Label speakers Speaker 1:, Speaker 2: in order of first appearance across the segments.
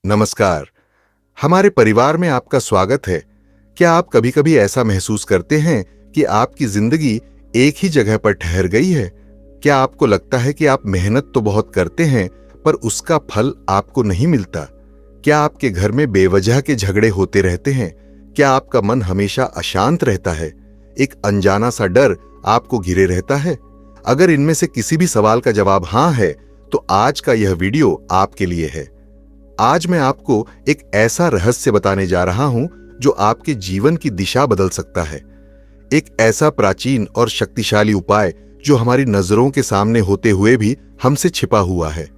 Speaker 1: नमस्कार। हमारे परिवार में आपका स्वागत है। क्या आप कभी-कभी ऐसा महसूस करते हैं कि आपकी जिंदगी एक ही जगह पर ठहर गई है? क्या आपको लगता है कि आप मेहनत तो बहुत करते हैं, पर उसका फल आपको नहीं मिलता? क्या आपके घर में बेवजह के झगड़े होते रहते हैं? क्या आपका मन हमेशा अशांत रहता है? एक अनजाना सा डर आपको घिरे रहता है? अगर इनमें से किसी भी सवाल का जवाब हां है, तो आज का यह वीडियो आपके लिए है। आज मैं आपको एक ऐसा रहस्य बताने जा रहा हूं जो आपके जीवन की दिशा बदल सकता है। एक ऐसा प्राचीन और शक्तिशाली उपाय जो हमारी नजरों के सामने होते हुए भी हमसे छिपा हुआ है।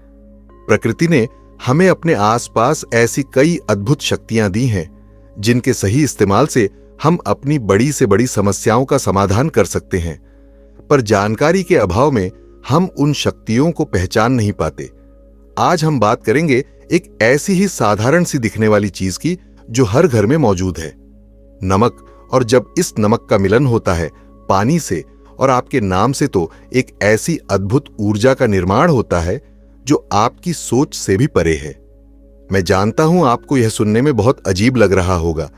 Speaker 1: प्रकृति ने हमें अपने आसपास ऐसी कई अद्भुत शक्तियां दी हैं जिनके सही इस्तेमाल से हम अपनी बड़ी से बड़ी समस्याओं का समाधान कर सकते हैं, पर जानकारी के अभाव में हम उन शक्तियों को पहचान नहीं पाते। आज हम बात करेंगे एक ऐसी ही साधारण सी दिखने वाली चीज की जो हर घर में मौजूद है, नमक। और जब इस नमक का मिलन होता है पानी से और आपके नाम से, तो एक ऐसी अद्भुत ऊर्जा का निर्माण होता है जो आपकी सोच से भी परे है। मैं जानता हूं आपको यह सुनने में बहुत अजीब लग रहा होगा।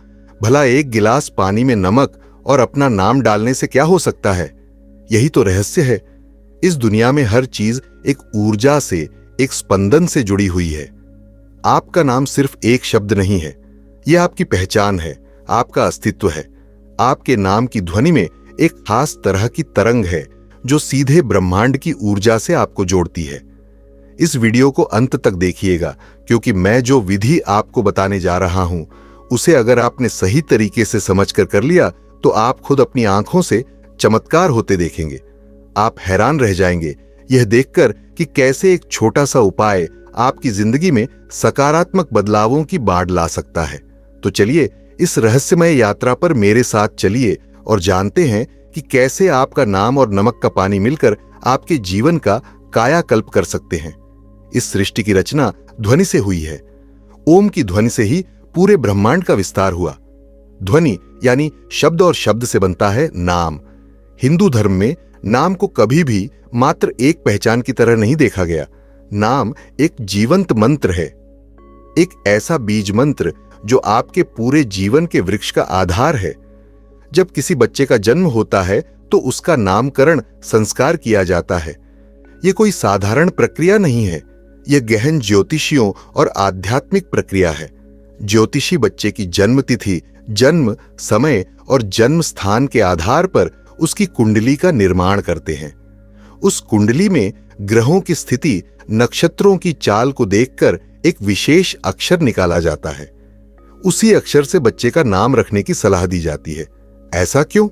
Speaker 1: भला एक गिलास पानी में नमक और अपना नाम डालने से क्या हो सकता है? यही तो रहस्य है। इस दुनिया में हर चीज एक ऊर्जा से, एक स्पंदन से जुड़ी हुई है। आपका नाम सिर्फ एक शब्द नहीं है, यह आपकी पहचान है, आपका अस्तित्व है। आपके नाम की ध्वनि में एक खास तरह की तरंग है जो सीधे ब्रह्मांड की ऊर्जा से आपको जोड़ती है। इस वीडियो को अंत तक देखिएगा, क्योंकि मैं जो विधि आपको बताने जा रहा हूं उसे अगर आपने सही तरीके से समझकर कर लिया तो आप खुद अपनी आंखों से चमत्कार होते देखेंगे। आप हैरान रह जाएंगे यह देखकर कि कैसे एक छोटा सा उपाय आपकी जिंदगी में सकारात्मक बदलावों की बाढ़ ला सकता है। तो चलिए इस रहस्यमय यात्रा पर मेरे साथ चलिए और जानते हैं कि कैसे आपका नाम और नमक का पानी मिलकर आपके जीवन का कायाकल्प कर सकते हैं। इस सृष्टि की रचना ध्वनि से हुई है। ओम की ध्वनि से ही पूरे ब्रह्मांड का विस्तार हुआ। ध्वनि यानी शब्द, और शब्द से बनता है नाम। हिंदू धर्म में नाम को कभी भी मात्र एक पहचान की तरह नहीं देखा गया। नाम एक जीवंत मंत्र है, एक ऐसा बीज मंत्र जो आपके पूरे जीवन के वृक्ष का आधार है। जब किसी बच्चे का जन्म होता है तो उसका नामकरण संस्कार किया जाता है। यह कोई साधारण प्रक्रिया नहीं है, यह गहन ज्योतिषियों और आध्यात्मिक प्रक्रिया है। ज्योतिषी बच्चे की जन्म तिथि, जन्म समय और जन्म स्थान के आधार पर उसकी कुंडली का निर्माण करते हैं। उस कुंडली में ग्रहों की स्थिति, नक्षत्रों की चाल को देखकर एक विशेष अक्षर निकाला जाता है। उसी अक्षर से बच्चे का नाम रखने की सलाह दी जाती है। ऐसा क्यों?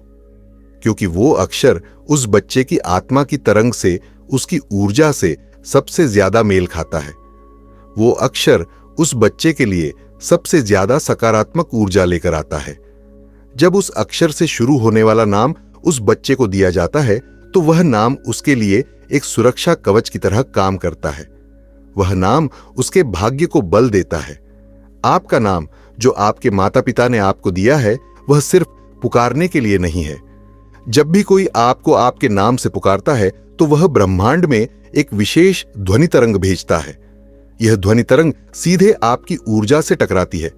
Speaker 1: क्योंकि वो अक्षर उस बच्चे की आत्मा की तरंग से, उसकी ऊर्जा से सबसे ज्यादा मेल खाता है। वो अक्षर उस बच्चे के लिए सबसे ज्यादा सकारात्मक ऊर्जा लेकर आता है। जब उस अक्षर से शुरू होने वाला नाम उस बच्चे को दिया जाता है तो वह नाम उसके लिए एक सुरक्षा कवच की तरह काम करता है। वह नाम उसके भाग्य को बल देता है। आपका नाम जो आपके माता पिता ने आपको दिया है, वह सिर्फ पुकारने के लिए नहीं है। जब भी कोई आपको आपके नाम से पुकारता है तो वह ब्रह्मांड में एक विशेष ध्वनि तरंग भेजता है। यह ध्वनि तरंग सीधे आपकी ऊर्जा से टकराती है।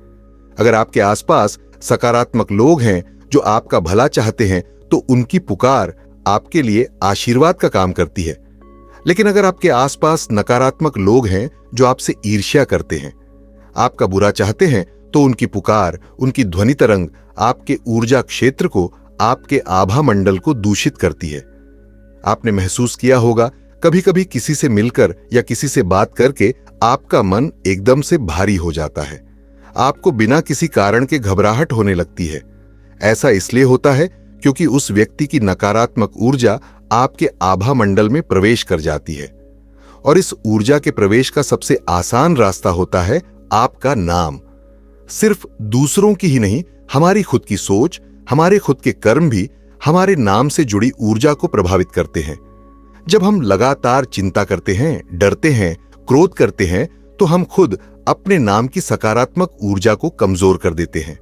Speaker 1: अगर आपके आसपास सकारात्मक लोग हैं जो आपका भला चाहते हैं, तो उनकी पुकार आपके लिए आशीर्वाद का काम करती है। लेकिन अगर आपके आसपास नकारात्मक लोग हैं जो आपसे ईर्ष्या करते हैं, आपका बुरा चाहते हैं, तो उनकी पुकार, उनकी ध्वनि तरंग आपके ऊर्जा क्षेत्र को, आपके आभा मंडल को दूषित करती है। आपने महसूस किया होगा, कभी कभी किसी से मिलकर या किसी से बात करके आपका मन एकदम से भारी हो जाता है। आपको बिना किसी कारण के घबराहट होने लगती है। ऐसा इसलिए होता है क्योंकि उस व्यक्ति की नकारात्मक ऊर्जा आपके आभा मंडल में प्रवेश कर जाती है। और इस ऊर्जा के प्रवेश का सबसे आसान रास्ता होता है आपका नाम। सिर्फ दूसरों की ही नहीं, हमारी खुद की सोच, हमारे खुद के कर्म भी हमारे नाम से जुड़ी ऊर्जा को प्रभावित करते हैं। जब हम लगातार चिंता करते हैं, डरते हैं, क्रोध करते हैं, तो हम खुद अपने नाम की सकारात्मक ऊर्जा को कमजोर कर देते हैं।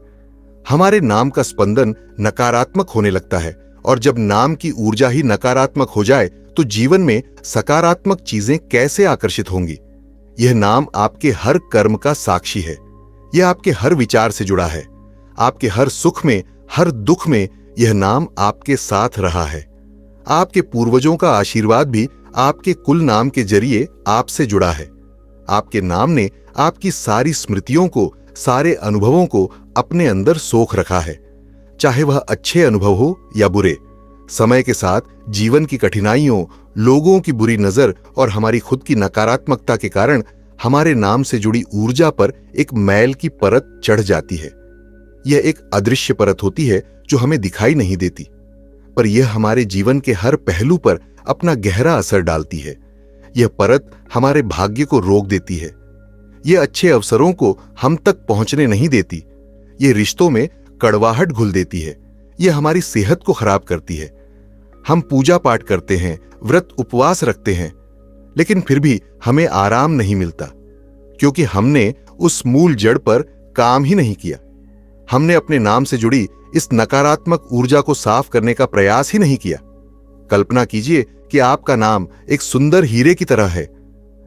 Speaker 1: हमारे नाम का स्पंदन नकारात्मक होने लगता है, और जब नाम की ऊर्जा ही नकारात्मक हो जाए तो जीवन में सकारात्मक चीजें कैसे आकर्षित होंगी? यह नाम आपके हर कर्म का साक्षी है। यह आपके हर विचार से जुड़ा है। आपके हर सुख में, हर दुख में यह नाम आपके साथ रहा है। आपके पूर्वजों का आशीर्वाद भी आपके कुल नाम के जरिए आपसे जुड़ा है। आपके नाम ने आपकी सारी स्मृतियों को, सारे अनुभवों को अपने अंदर सोख रखा है। चाहे वह अच्छे अनुभव हो या बुरे, समय के साथ जीवन की कठिनाइयों, लोगों की बुरी नजर और हमारी खुद की नकारात्मकता के कारण हमारे नाम से जुड़ी ऊर्जा पर एक मैल की परत चढ़ जाती है। यह एक अदृश्य परत होती है जो हमें दिखाई नहीं देती, पर यह हमारे जीवन के हर पहलू पर अपना गहरा असर डालती है। यह परत हमारे भाग्य को रोक देती है। यह अच्छे अवसरों को हम तक पहुंचने नहीं देती। यह रिश्तों में कड़वाहट घुल देती है। यह हमारी सेहत को खराब करती है। हम पूजा पाठ करते हैं, व्रत उपवास रखते हैं, लेकिन फिर भी हमें आराम नहीं मिलता, क्योंकि हमने उस मूल जड़ पर काम ही नहीं किया। हमने अपने नाम से जुड़ी इस नकारात्मक ऊर्जा को साफ करने का प्रयास ही नहीं किया। कल्पना कीजिए कि आपका नाम एक सुंदर हीरे की तरह है।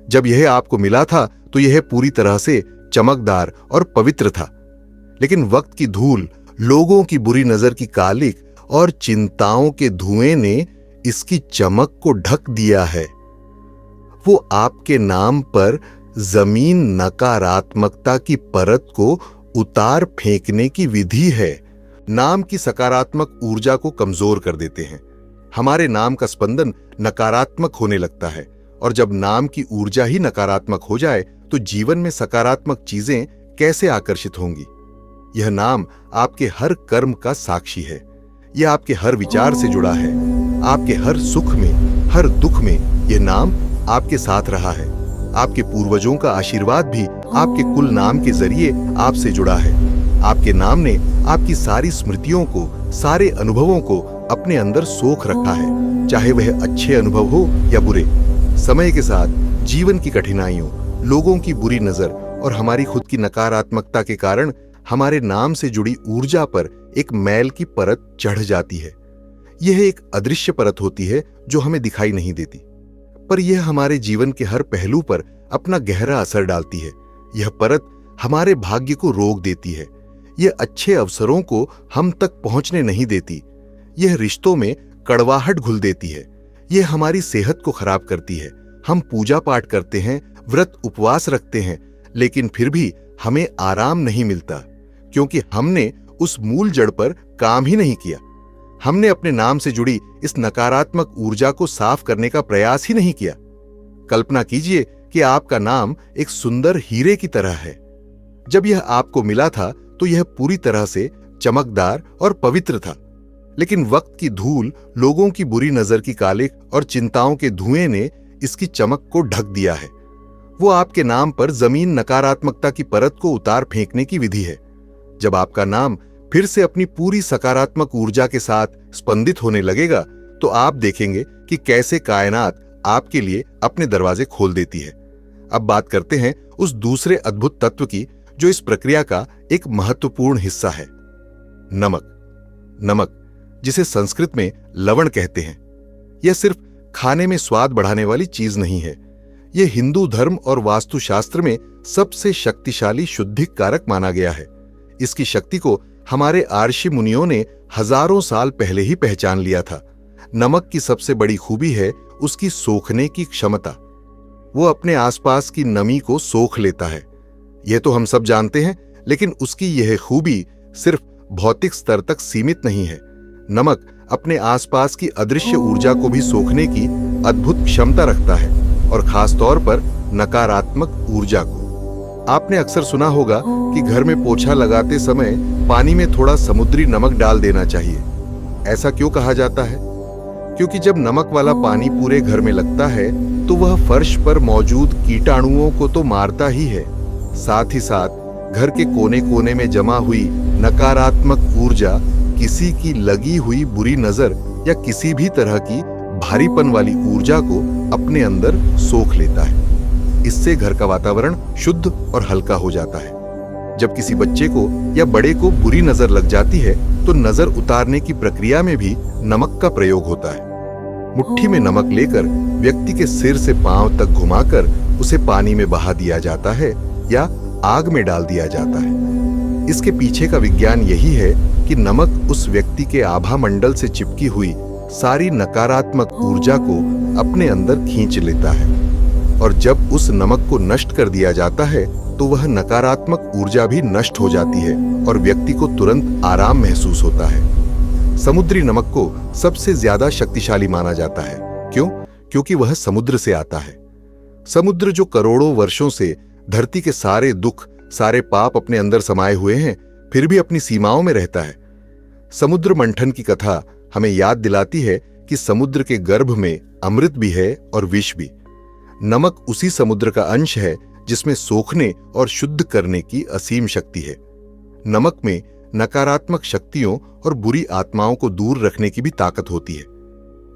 Speaker 1: जब यह आपको मिला था तो यह पूरी तरह से चमकदार और पवित्र था, लेकिन वक्त की धूल, लोगों की बुरी नजर की कालिक और चिंताओं के धुएं ने इसकी चमक को ढक दिया है। वो आपके नाम पर जमीन नकारात्मकता की परत को उतार फेंकने की विधि है। नाम की सकारात्मक ऊर्जा को कमजोर कर देते हैं। हमारे नाम का स्पंदन नकारात्मक होने लगता है, और जब नाम की ऊर्जा ही नकारात्मक हो जाए तो जीवन में सकारात्मक चीजें कैसे आकर्षित होंगी। यह नाम आपके हर कर्म का साक्षी है। यह आपके हर विचार से जुड़ा है। आपके हर सुख में, हर दुख में यह नाम आपके साथ रहा है। आपके पूर्वजों का आशीर्वाद भी आपके कुल नाम के जरिए आपसे जुड़ा है। आपके नाम ने आपकी सारी स्मृतियों को, सारे अनुभवों को अपने अंदर सोख रखा है, चाहे वह अच्छे अनुभव हो या बुरे। समय के साथ जीवन की कठिनाइयों, लोगों की बुरी नजर और हमारी खुद की नकारात्मकता के कारण हमारे नाम से जुड़ी ऊर्जा पर एक मैल की परत चढ़ जाती है। यह एक अदृश्य परत होती है जो हमें दिखाई नहीं देती, पर यह हमारे जीवन के हर पहलू पर अपना गहरा असर डालती है। यह परत हमारे भाग्य को रोक देती है। यह अच्छे अवसरों को हम तक पहुंचने नहीं देती। यह रिश्तों में कड़वाहट घुल देती है। यह हमारी सेहत को खराब करती है। हम पूजा पाठ करते हैं, व्रत उपवास रखते हैं, लेकिन फिर भी हमें आराम नहीं मिलता, क्योंकि हमने उस मूल जड़ पर काम ही नहीं किया। हमने अपने नाम से जुड़ी इस नकारात्मक ऊर्जा को साफ करने का प्रयास ही नहीं किया। कल्पना कीजिए कि आपका नाम एक सुंदर हीरे की तरह है। जब यह आपको मिला था तो यह पूरी तरह से चमकदार और पवित्र था, लेकिन वक्त की धूल, लोगों की बुरी नजर की कालिक और चिंताओं के धुएं ने इसकी चमक को ढक दिया है। वो आपके नाम पर जमीन नकारात्मकता की परत को उतार फेंकने की विधि है। जब आपका नाम फिर से अपनी पूरी सकारात्मक ऊर्जा के साथ स्पंदित होने लगेगा तो आप देखेंगे कि कैसे कायनात आपके लिए अपने दरवाजे खोल देती है। अब बात करते हैं उस दूसरे अद्भुत तत्व की जो इस प्रक्रिया का एक महत्वपूर्ण हिस्सा है, नमक। नमक, जिसे संस्कृत में लवण कहते हैं, यह सिर्फ खाने में स्वाद बढ़ाने वाली चीज नहीं है। यह हिंदू धर्म और वास्तुशास्त्र में सबसे शक्तिशाली शुद्धिक कारक माना गया है। इसकी शक्ति को हमारे आर्षि मुनियों ने हजारों साल पहले ही पहचान लिया था। नमक की सबसे बड़ी खूबी है उसकी सोखने की क्षमता। वो अपने आसपास की नमी को सोख लेता है। यह तो हम सब जानते हैं, लेकिन उसकी यह खूबी सिर्फ भौतिक स्तर तक सीमित नहीं है। नमक अपने आसपास की अदृश्य ऊर्जा को भी सोखने की अद्भुत क्षमता रखता है, और खास तौर पर नकारात्मक ऊर्जा को। आपने अक्सर सुना होगा कि घर में पोछा लगाते समय पानी में थोड़ा समुद्री नमक डाल देना चाहिए। ऐसा क्यों कहा जाता है? क्योंकि जब नमक वाला पानी पूरे घर में लगता है तो वह फर्श पर मौजूद कीटाणुओं को तो मारता ही है, साथ ही साथ घर के कोने कोने में जमा हुई नकारात्मक ऊर्जा, किसी की लगी हुई बुरी नजर या किसी भी तरह की भारीपन वाली ऊर्जा को अपने अंदर सोख लेता है। इससे घर का वातावरण शुद्ध और हल्का हो जाता है। जब किसी बच्चे को या बड़े को बुरी नजर लग जाती है तो नजर उतारने की प्रक्रिया में भी नमक का प्रयोग होता है। मुट्ठी में नमक लेकर व्यक्ति के सिर से पांव तक घुमाकर उसे पानी में बहा दिया जाता है या आग में डाल दिया जाता है। इसके पीछे का विज्ञान यही है कि नमक उस व्यक्ति के आभा मंडल से चिपकी हुई सारी नकारात्मक ऊर्जा को अपने अंदर खींच लेता है, और जब उस नमक को नष्ट कर दिया जाता है तो वह नकारात्मक ऊर्जा भी नष्ट हो जाती है और व्यक्ति को तुरंत आराम महसूस होता है। समुद्री नमक को सबसे ज्यादा शक्तिशाली माना जाता है। क्यों? क्योंकि वह समुद्र से आता है। समुद्र जो करोड़ों वर्षों से धरती के सारे दुख, सारे पाप अपने अंदर समाये हुए हैं, फिर भी अपनी सीमाओं में रहता है। समुद्र मंथन की कथा हमें याद दिलाती है कि समुद्र के गर्भ में अमृत भी है और विष भी। नमक उसी समुद्र का अंश है जिसमें सोखने और शुद्ध करने की असीम शक्ति है। नमक में नकारात्मक शक्तियों और बुरी आत्माओं को दूर रखने की भी ताकत होती है।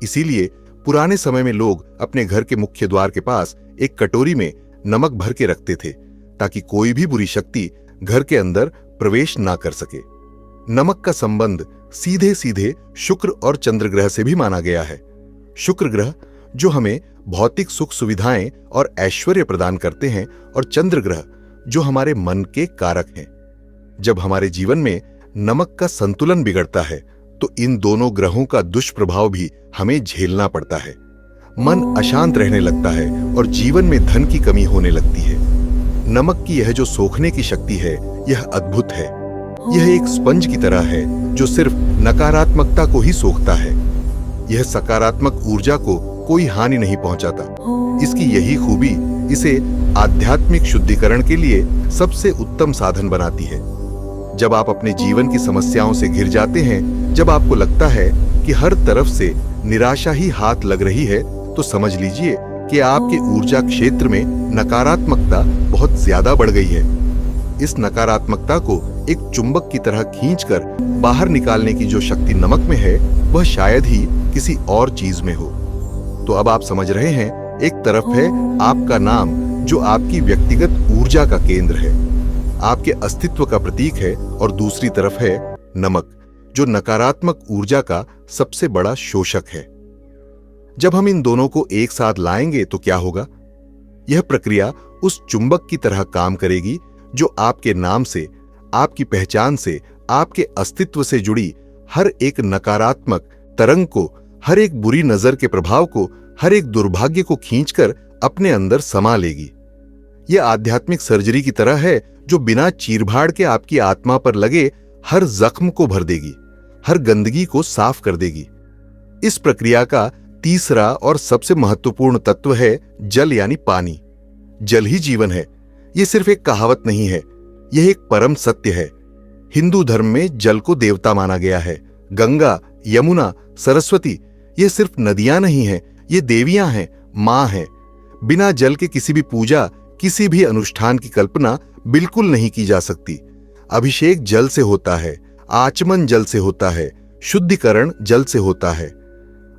Speaker 1: इसीलिए पुराने समय में लोग अपने घर के मुख्य द्वार के पास एक कटोरी में नमक भर के रखते थे, ताकि कोई भी बुरी शक्ति घर के अंदर प्रवेश ना कर सके। नमक का संबंध सीधे सीधे शुक्र और चंद्र ग्रह से भी माना गया है। शुक्र ग्रह जो हमें भौतिक सुख सुविधाएं और ऐश्वर्य प्रदान करते हैं, और चंद्र ग्रह जो हमारे मन के कारक हैं। जब हमारे जीवन में नमक का संतुलन बिगड़ता है तो इन दोनों ग्रहों का दुष्प्रभाव भी हमें झेलना पड़ता है। मन अशांत रहने लगता है और जीवन में धन की कमी होने लगती है। नमक की यह जो सोखने की शक्ति है, यह अद्भुत है। यह एक स्पंज की तरह है जो सिर्फ नकारात्मकता को ही सोखता है। यह सकारात्मक ऊर्जा को कोई हानि नहीं पहुंचाता। इसकी यही खूबी इसे आध्यात्मिक शुद्धिकरण के लिए सबसे उत्तम साधन बनाती है। जब आप अपने जीवन की समस्याओं से घिर जाते हैं, जब आपको लगता है कि हर तरफ से निराशा ही हाथ लग रही है, तो समझ लीजिए कि आपके ऊर्जा क्षेत्र में नकारात्मकता बहुत ज्यादा बढ़ गई है। इस नकारात्मकता को एक चुंबक की तरह खींचकर बाहर निकालने की जो शक्ति नमक में है, वह शायद ही किसी और चीज में हो। तो अब आप समझ रहे हैं, एक तरफ है आपका नाम जो आपकी व्यक्तिगत ऊर्जा का केंद्र है, आपके अस्तित्व का प्रतीक है, और दूसरी तरफ है नमक जो नकारात्मक ऊर्जा का सबसे बड़ा शोषक है। जब हम इन दोनों को एक साथ लाएंगे तो क्या होगा? यह प्रक्रिया उस चुंबक की तरह काम करेगी जो आपके नाम से, आपकी पहचान से, आपके अस्तित्व से जुड़ी हर एक नकारात्मक तरंग को, हर एक बुरी नजर के प्रभाव को, हर एक दुर्भाग्य को खींचकर अपने अंदर समा लेगी। यह आध्यात्मिक सर्जरी की तरह है जो बिना चीरफाड़ के आपकी आत्मा पर लगे हर जख्म को भर देगी, हर गंदगी को साफ कर देगी। इस प्रक्रिया का तीसरा और सबसे महत्वपूर्ण तत्व है जल यानी पानी। जल ही जीवन है। यह सिर्फ एक कहावत नहीं है, यह एक परम सत्य है। हिंदू धर्म में जल को देवता माना गया है। गंगा, यमुना, सरस्वती ये सिर्फ नदियां नहीं हैं, ये देवियां हैं, मां हैं। बिना जल के किसी भी पूजा, किसी भी अनुष्ठान की कल्पना बिल्कुल नहीं की जा सकती। अभिषेक जल से होता है, आचमन जल से होता है, शुद्धिकरण जल से होता है।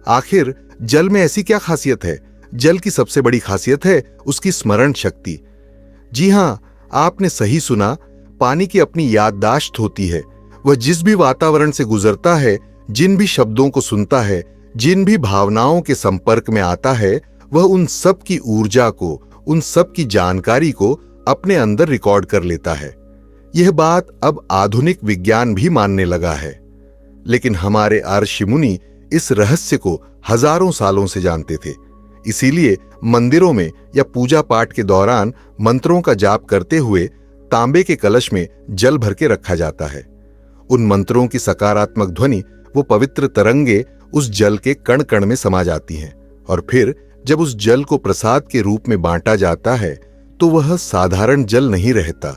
Speaker 1: आखिर जल में ऐसी क्या खासियत है? जल की सबसे बड़ी खासियत है उसकी स्मरण शक्ति। जी हां, आपने सही सुना, पानी की अपनी याददाश्त होती है। वह जिस भी वातावरण से गुजरता है, जिन भी शब्दों को सुनता है, जिन भी भावनाओं के संपर्क में आता है, वह उन सब की ऊर्जा को, उन सब की जानकारी को अपने अंदर रिकॉर्ड कर लेता है। यह बात अब आधुनिक विज्ञान भी मानने लगा है, लेकिन हमारे ऋषि मुनि इस रहस्य को हजारों सालों से जानते थे। इसीलिए मंदिरों में या पूजा पाठ के दौरान मंत्रों का जाप करते हुए तांबे के कलश में जल भर के रखा जाता है। उन मंत्रों की सकारात्मक ध्वनि, वो पवित्र तरंगे उस जल के कण कण में समा जाती हैं, और फिर जब उस जल को प्रसाद के रूप में बांटा जाता है तो वह साधारण जल नहीं रहता,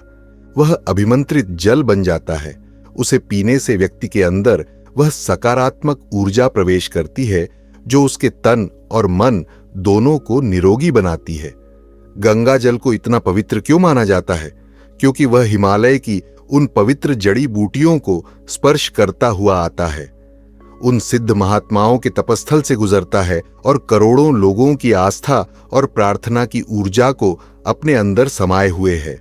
Speaker 1: वह अभिमंत्रित जल बन जाता है। उसे पीने से व्यक्ति के अंदर वह सकारात्मक ऊर्जा प्रवेश करती है जो उसके तन और मन दोनों को निरोगी बनाती है। गंगा जल को इतना पवित्र क्यों माना जाता है? क्योंकि वह हिमालय की उन पवित्र जड़ी बूटियों को स्पर्श करता हुआ आता है, उन सिद्ध महात्माओं के तपस्थल से गुजरता है और करोड़ों लोगों की आस्था और प्रार्थना की ऊर्जा को अपने अंदर समाये हुए है।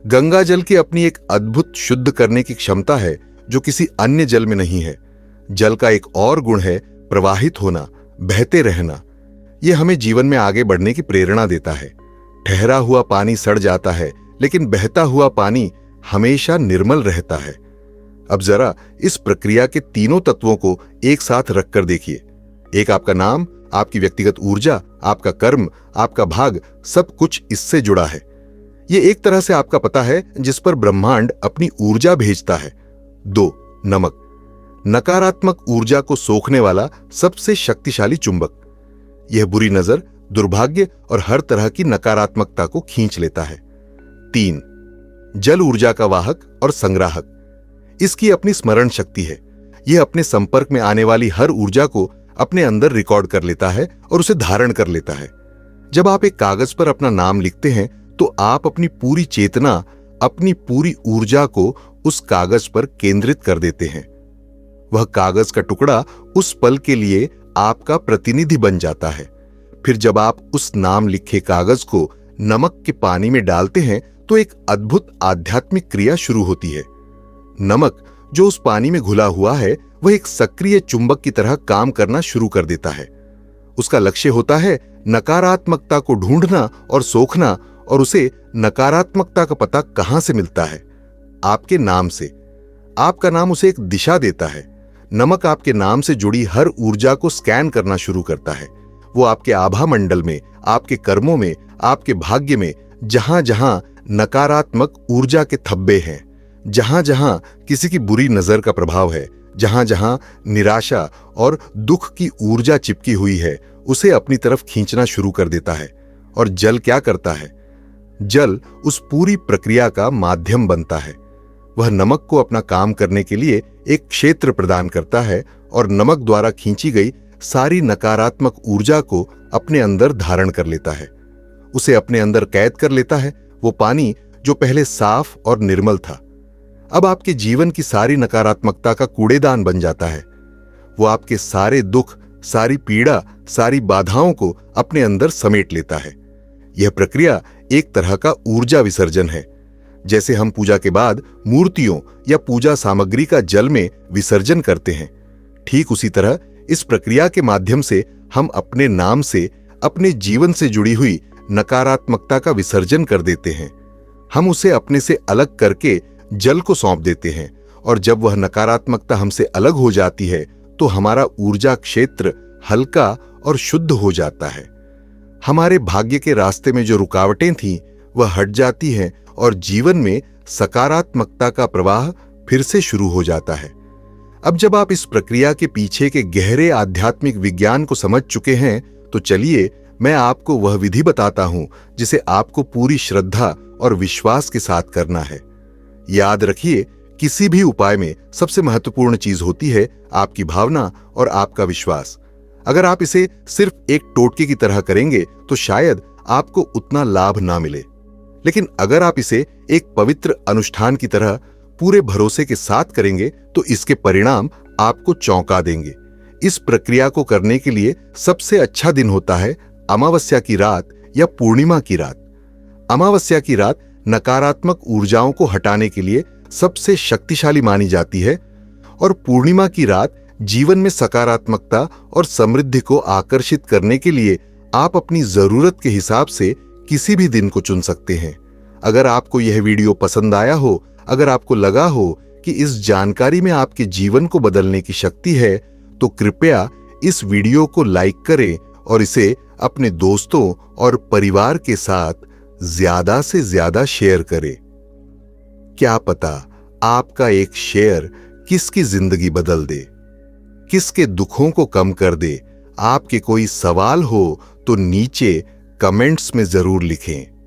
Speaker 1: गंगा जल की अपनी एक अद्भुत शुद्ध करने की क्षमता है जो किसी अन्य जल में नहीं है। जल का एक और गुण है प्रवाहित होना, बहते रहना। यह हमें जीवन में आगे बढ़ने की प्रेरणा देता है। ठहरा हुआ पानी सड़ जाता है, लेकिन बहता हुआ पानी हमेशा निर्मल रहता है। अब जरा इस प्रक्रिया के तीनों तत्वों को एक साथ रखकर देखिए। एक आपका नाम, आपकी व्यक्तिगत ऊर्जा, आपका कर्म, आपका भाग, सब कुछ इससे जुड़ा है। ये एक तरह से आपका पता है जिस पर ब्रह्मांड अपनी ऊर्जा भेजता है। 2. नमक, नकारात्मक ऊर्जा को सोखने वाला सबसे शक्तिशाली चुंबक। यह बुरी नजर, दुर्भाग्य और हर तरह की नकारात्मकता को खींच लेता है। 3. जल ऊर्जा का वाहक और संग्राहक। इसकी अपनी स्मरण शक्ति है। यह अपने संपर्क में आने वाली हर ऊर्जा को अपने अंदर रिकॉर्ड कर लेता है और उसे धारण कर लेता है। जब आप एक कागज पर अपना नाम लिखते हैं तो आप अपनी पूरी चेतना, अपनी पूरी ऊर्जा को उस कागज पर केंद्रित कर देते हैं। वह कागज का टुकड़ा उस पल के लिए आपका प्रतिनिधि बन जाता है। फिर जब आप उस नाम लिखे कागज को नमक के पानी में डालते हैं तो एक अद्भुत आध्यात्मिक क्रिया शुरू होती है। नमक जो उस पानी में घुला हुआ है वह एक सक्रिय चुंबक की तरह काम करना शुरू कर देता है। उसका लक्ष्य होता है नकारात्मकता को ढूंढना और सोखना, और उसे नकारात्मकता का पता कहां से मिलता है? आपके नाम से। आपका नाम उसे एक दिशा देता है। नमक आपके नाम से जुड़ी हर ऊर्जा को स्कैन करना शुरू करता है। वो आपके आभा मंडल में, आपके कर्मों में, आपके भाग्य में, जहां जहां नकारात्मक ऊर्जा के धब्बे हैं, जहां जहां किसी की बुरी नजर का प्रभाव है, जहां जहां निराशा और दुख की ऊर्जा चिपकी हुई है, उसे अपनी तरफ खींचना शुरू कर देता है। और जल क्या करता है? जल उस पूरी प्रक्रिया का माध्यम बनता है। वह नमक को अपना काम करने के लिए एक क्षेत्र प्रदान करता है और नमक द्वारा खींची गई सारी नकारात्मक ऊर्जा को अपने अंदर धारण कर लेता है, उसे अपने अंदर कैद कर लेता है। वो पानी जो पहले साफ और निर्मल था, अब आपके जीवन की सारी नकारात्मकता का कूड़ेदान बन जाता है। वो आपके सारे दुख, सारी पीड़ा, सारी बाधाओं को अपने अंदर समेट लेता है। यह प्रक्रिया एक तरह का ऊर्जा विसर्जन है। जैसे हम पूजा के बाद मूर्तियों या पूजा सामग्री का जल में विसर्जन करते हैं, ठीक उसी तरह इस प्रक्रिया के माध्यम से हम अपने नाम से, अपने जीवन से जुड़ी हुई नकारात्मकता का विसर्जन कर देते हैं। हम उसे अपने से अलग करके जल को सौंप देते हैं, और जब वह नकारात्मकता हमसे अलग हो जाती है तो हमारा ऊर्जा क्षेत्र हल्का और शुद्ध हो जाता है। हमारे भाग्य के रास्ते में जो रुकावटें थीं वह हट जाती हैं और जीवन में सकारात्मकता का प्रवाह फिर से शुरू हो जाता है। अब जब आप इस प्रक्रिया के पीछे के गहरे आध्यात्मिक विज्ञान को समझ चुके हैं तो चलिए मैं आपको वह विधि बताता हूं जिसे आपको पूरी श्रद्धा और विश्वास के साथ करना है। याद रखिए, किसी भी उपाय में सबसे महत्वपूर्ण चीज होती है आपकी भावना और आपका विश्वास। अगर आप इसे सिर्फ एक टोटके की तरह करेंगे तो शायद आपको उतना लाभ ना मिले, लेकिन अगर आप इसे एक पवित्र अनुष्ठान की तरह पूरे भरोसे के साथ करेंगे तो इसके परिणाम आपको चौंका देंगे। इस प्रक्रिया को करने के लिए सबसे अच्छा दिन होता है अमावस्या की रात या पूर्णिमा की रात। अमावस्या की रात नकारात्मक ऊर्जाओं को हटाने के लिए सबसे शक्तिशाली मानी जाती है, और पूर्णिमा की रात जीवन में सकारात्मकता और समृद्धि को आकर्षित करने के लिए आप अपनी जरूरत के हिसाब से किसी भी दिन को चुन सकते हैं। अगर आपको यह वीडियो पसंद आया हो, अगर आपको लगा हो कि इस जानकारी में आपके जीवन को बदलने की शक्ति है, तो कृपया इस वीडियो को लाइक करें और इसे अपने दोस्तों और परिवार के साथ ज्यादा से ज्यादा शेयर करें। क्या पता आपका एक शेयर किसकी जिंदगी बदल दे, किसके दुखों को कम कर दे। आपके कोई सवाल हो तो नीचे कमेंट्स में जरूर लिखें।